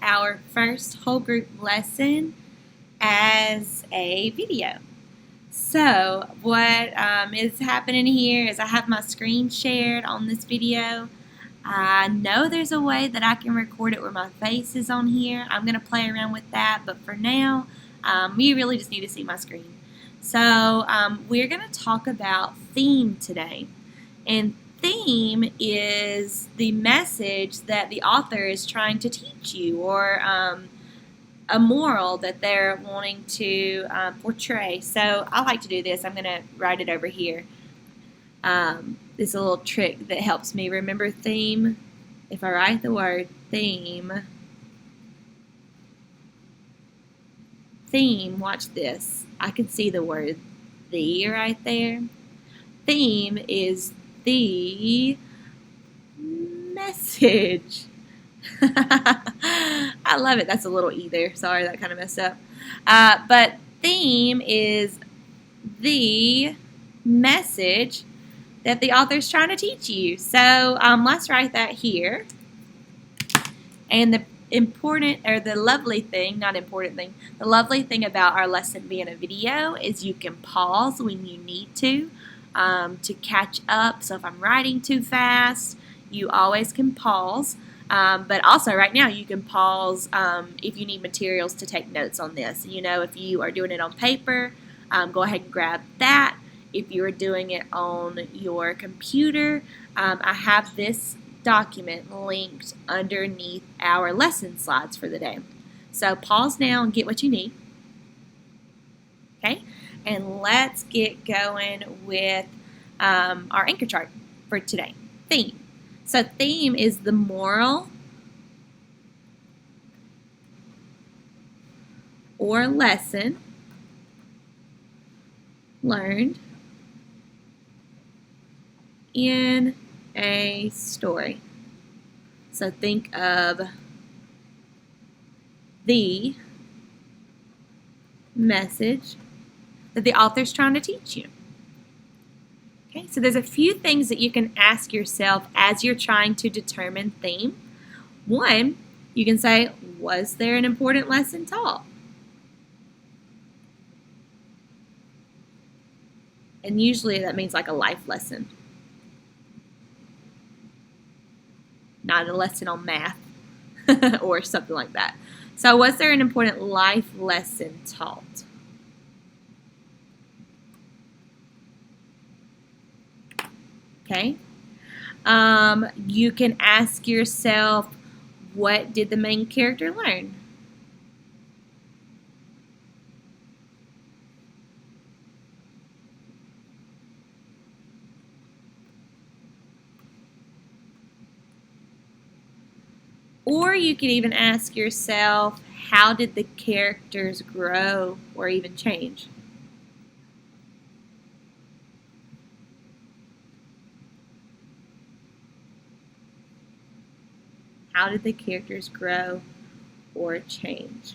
out our first whole group lesson as a video. So what is happening here is I have my screen shared on this video. I know there's a way that I can record it where my face is on here. I'm going to play around with that, but for now, you really just need to see my screen. So we're going to talk about theme today. And theme is the message that the author is trying to teach you, or a moral that they're wanting to portray. So I like to do this. I'm going to write it over here. This is a little trick that helps me remember theme. If I write the word theme, watch this. I can see the word the right there. Theme is the message. I love it. That's a little E there. Sorry, that kind of messed up. But theme is the message that the author's trying to teach you. So let's write that here. And the lovely thing about our lesson being a video is you can pause when you need to catch up. So if I'm writing too fast, you always can pause. But also right now you can pause if you need materials to take notes on this. You know, if you are doing it on paper, go ahead and grab that. If you are doing it on your computer, I have this document linked underneath our lesson slides for the day. So pause now and get what you need. Okay, and let's get going with our anchor chart for today. Theme. So theme is the moral or lesson learned in a story. So think of the message that the author's trying to teach you. Okay, so there's a few things that you can ask yourself as you're trying to determine theme. One, you can say, was there an important lesson taught? And usually that means like a life lesson, not a lesson on math or something like that. So was there an important life lesson taught? Okay. You can ask yourself, what did the main character learn? Or you could even ask yourself, how did the characters grow or even change? How did the characters grow or change?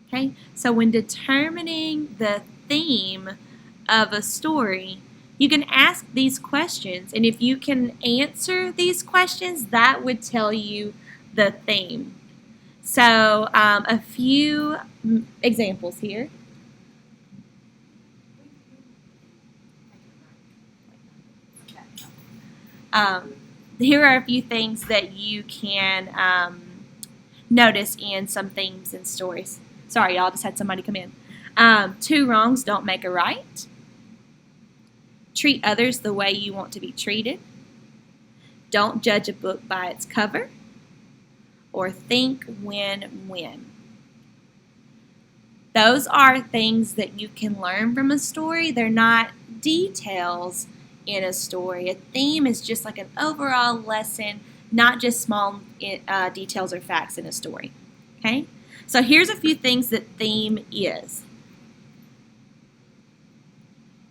Okay, so when determining the theme of a story, you can ask these questions, and if you can answer these questions, that would tell you the theme. So a few examples here. Here are a few things that you can notice in some themes and stories. Sorry, y'all, just had somebody come in. Two wrongs don't make a right. Treat others the way you want to be treated. Don't judge a book by its cover. Or think win-win. Those are things that you can learn from a story. They're not details in a story. A theme is just like an overall lesson, not just small details or facts in a story. Okay? So here's a few things that theme is.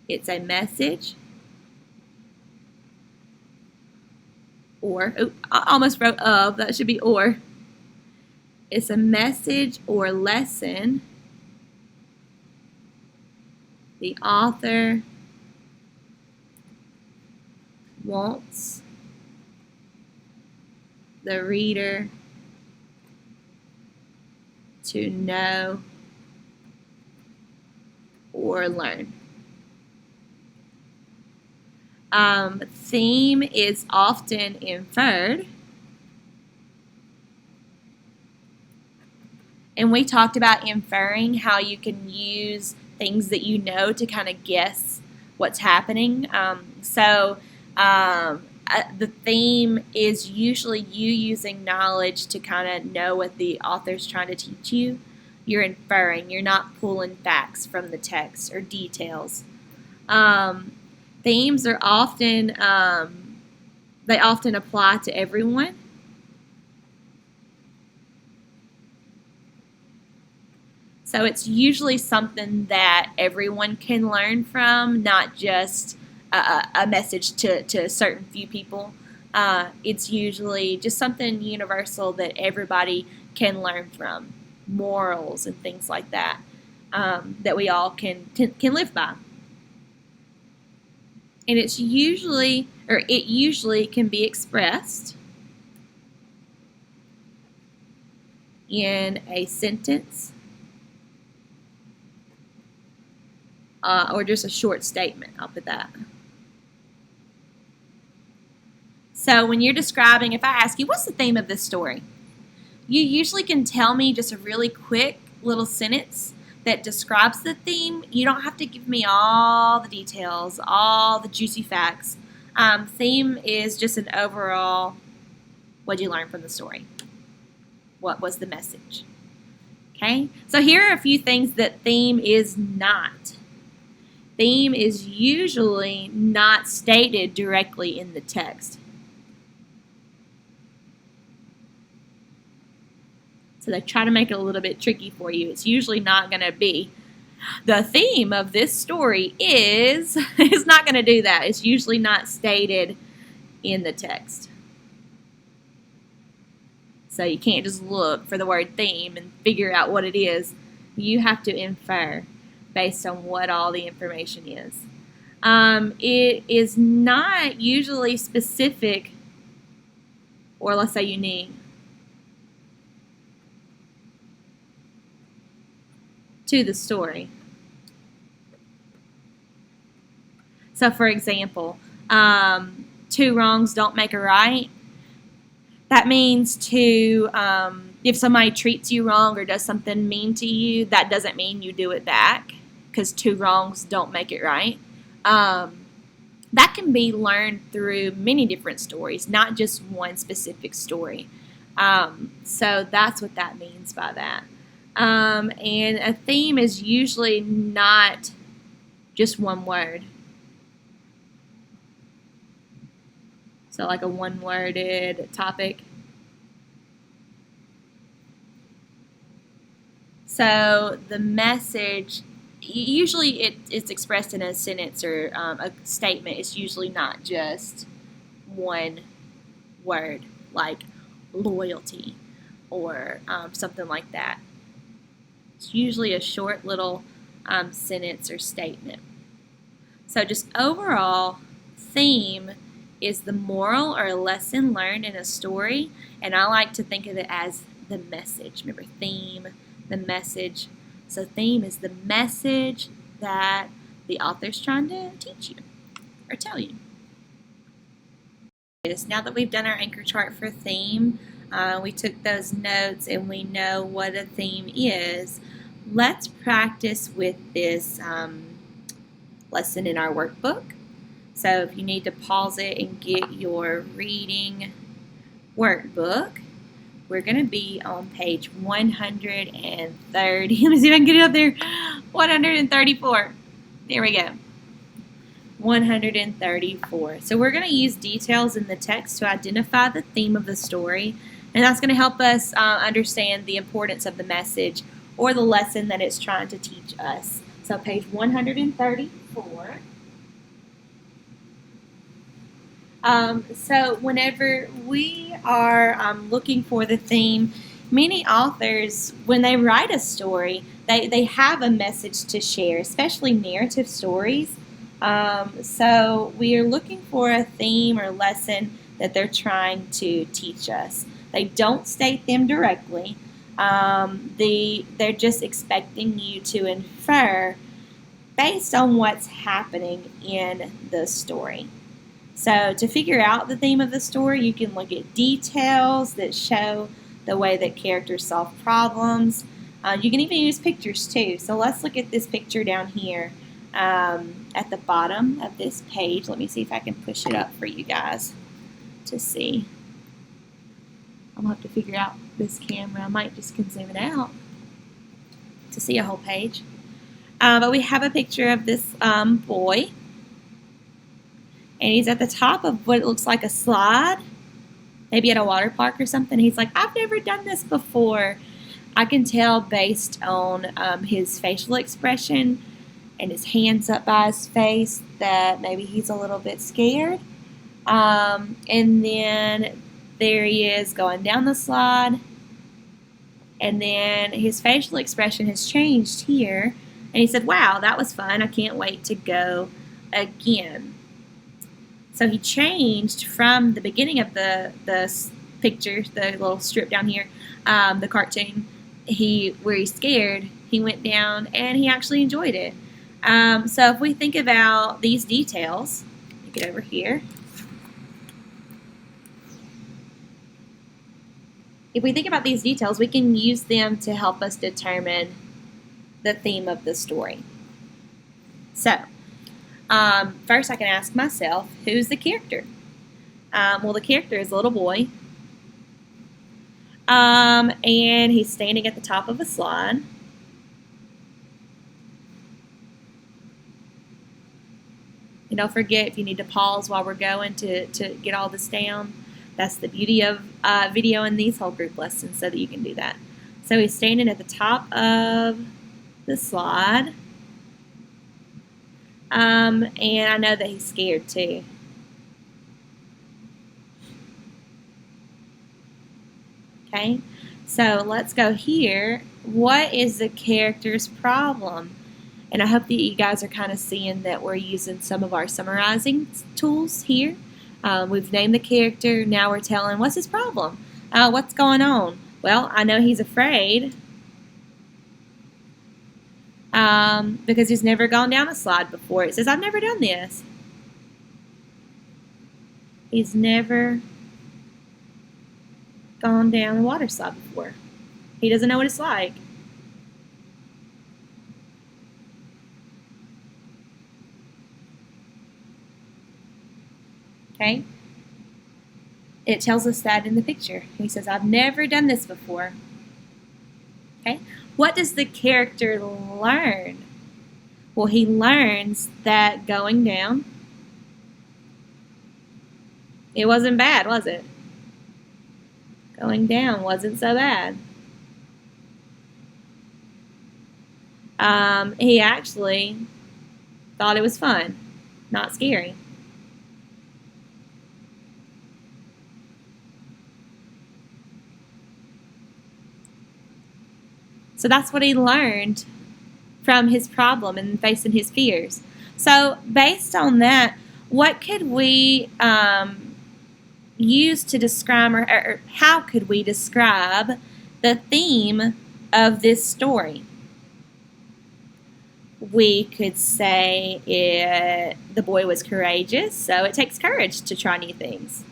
It's a message, or, I almost wrote of, that should be or. It's a message or lesson the author wants the reader to know or learn. Theme is often inferred. And we talked about inferring, how you can use things that you know to kind of guess what's happening. The theme is usually you using knowledge to kind of know what the author's trying to teach you. You're inferring. You're not pulling facts from the text or details. Themes are often, they often apply to everyone. So it's usually something that everyone can learn from, not just a message to a certain few people. It's usually just something universal that everybody can learn from, morals and things like that, that we all can live by. And it usually can be expressed in a sentence, or just a short statement. I'll put that. So when you're describing, if I ask you, what's the theme of this story? You usually can tell me just a really quick little sentence that describes the theme. You don't have to give me all the details, all the juicy facts. Theme is just an overall, what did you learn from the story? What was the message? Okay, so here are a few things that theme is not. Theme is usually not stated directly in the text. So they try to make it a little bit tricky for you. It's usually not going to be, the theme of this story is, it's not going to do that. It's usually not stated in the text. So you can't just look for the word theme and figure out what it is. You have to infer based on what all the information is. It is not usually specific, or let's say unique, to the story. So for example, two wrongs don't make a right. That means if somebody treats you wrong or does something mean to you, that doesn't mean you do it back, because two wrongs don't make it right. That can be learned through many different stories, not just one specific story. So that's what that means by that. And a theme is usually not just one word. So like a one-worded topic. So the message, usually it's expressed in a sentence or a statement. It's usually not just one word, like loyalty or something like that. It's usually a short little sentence or statement. So just overall, theme is the moral or lesson learned in a story, and I like to think of it as the message. Remember, theme, the message. So theme is the message that the author's trying to teach you or tell you. Now that we've done our anchor chart for theme, we took those notes and we know what a theme is. Let's practice with this lesson in our workbook. So if you need to pause it and get your reading workbook, we're going to be on page 130. Let me see if I can get it up there. 134. There we go. 134. So we're going to use details in the text to identify the theme of the story, and that's going to help us understand the importance of the message or the lesson that it's trying to teach us. So page 134. So whenever we are looking for the theme, many authors, when they write a story, they have a message to share, especially narrative stories. So we are looking for a theme or lesson that they're trying to teach us. They don't state them directly. They're just expecting you to infer based on what's happening in the story. So to figure out the theme of the story, you can look at details that show the way that characters solve problems. You can even use pictures too. So let's look at this picture down here at the bottom of this page. Let me see if I can push it up for you guys to see. I'm going to have to figure out this camera. I might just can zoom it out to see a whole page. But we have a picture of this boy. And he's at the top of what looks like a slide, maybe at a water park or something. He's like, I've never done this before. I can tell based on his facial expression and his hands up by his face that maybe he's a little bit scared. And then there he is going down the slide. And then his facial expression has changed here. And he said, wow, that was fun. I can't wait to go again. So he changed from the beginning of the picture, the little strip down here, the cartoon, where he's scared, he went down and he actually enjoyed it. So if we think about these details, get over here. If we think about these details, we can use them to help us determine the theme of the story. So, first I can ask myself, who's the character? Well, the character is a little boy. And he's standing at the top of a slide. And don't forget, if you need to pause while we're going to get all this down, that's the beauty of video in these whole group lessons, so that you can do that. So he's standing at the top of the slide. And I know that he's scared too. Okay, so let's go here. What is the character's problem? And I hope that you guys are kind of seeing that we're using some of our summarizing tools here. We've named the character. Now we're telling what's his problem. What's going on? Well, I know he's afraid because he's never gone down a slide before. It says, I've never done this. He's never gone down a water slide before. He doesn't know what it's like. Okay? It tells us that in the picture. He says, I've never done this before. Okay? What does the character learn? Well, he learns that going down, it wasn't bad, was it? Going down wasn't so bad. He actually thought it was fun, not scary. So that's what he learned from his problem and facing his fears. So based on that, what could we use to describe, or how could we describe the theme of this story? We could say the boy was courageous, so it takes courage to try new things.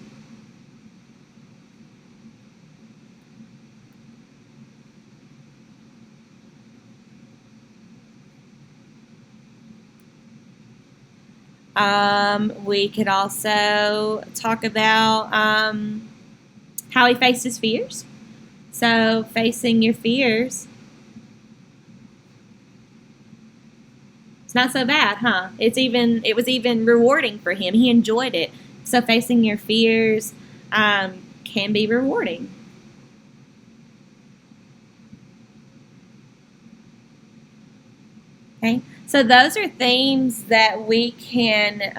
We could also talk about how he faced his fears. So facing your fears, it's not so bad, huh? It was even rewarding for him. He enjoyed it. So facing your fears can be rewarding. Okay, so those are themes that we can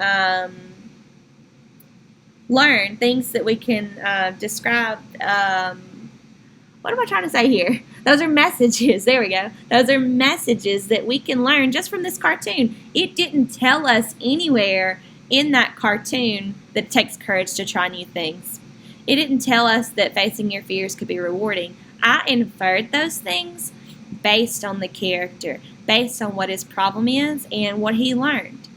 learn, things that we can describe. What am I trying to say here? Those are messages. There we go. Those are messages that we can learn just from this cartoon. It didn't tell us anywhere in that cartoon that it takes courage to try new things. It didn't tell us that facing your fears could be rewarding. I inferred those things based on the character, based on what his problem is and what he learned.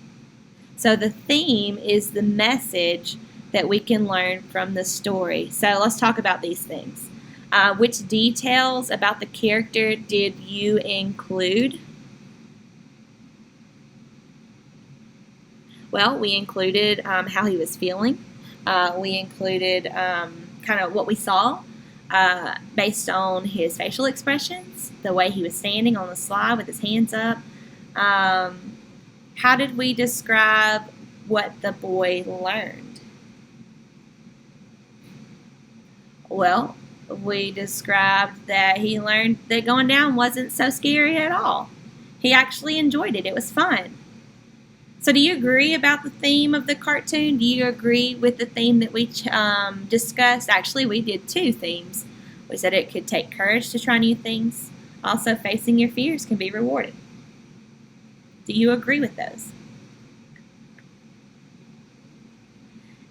So the theme is the message that we can learn from the story. So let's talk about these things. Which details about the character did you include? Well, we included how he was feeling. We included kind of what we saw based on his facial expressions, the way he was standing on the slide with his hands up. How did we describe what the boy learned? Well, we described that he learned that going down wasn't so scary at all. He actually enjoyed it. It was fun. So do you agree about the theme of the cartoon? Do you agree with the theme that we discussed? Actually, we did 2 themes. We said it could take courage to try new things. Also, facing your fears can be rewarded. Do you agree with those?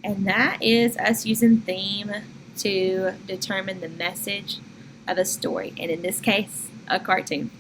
And that is us using theme to determine the message of a story, and in this case, a cartoon.